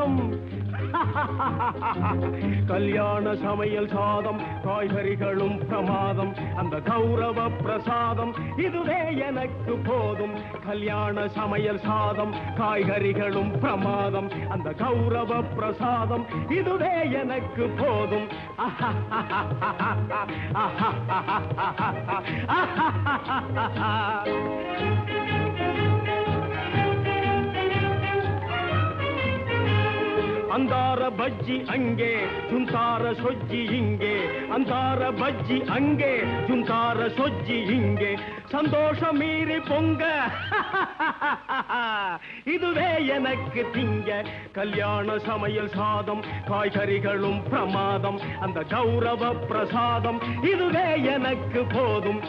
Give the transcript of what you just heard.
சாதம் கல்யாண சமையல் சாதம் காய்கறிகளும் பிரமாதம் அந்த கௌரவ பிரசாதம் இதுவே எனக்கு போதும் கல்யாண சமையல் சாதம் காய்கறிகளும் பிரமாதம் அந்த கௌரவ பிரசாதம் இதுவே எனக்கு போதும் अंदार बज्जी अंगे जुंतार सोज्जी इंगे अंदार बज्जी अंगे जुंतार सोज्जी इंगे संतोष मीरी पोंग இதுவே எனக்கு திங்க கல்யாண சமையல் சாதம் காய்கறிகளும் பிரமாதம் அந்த கௌரவ பிரசாதம் இதுவே எனக்கு போதும்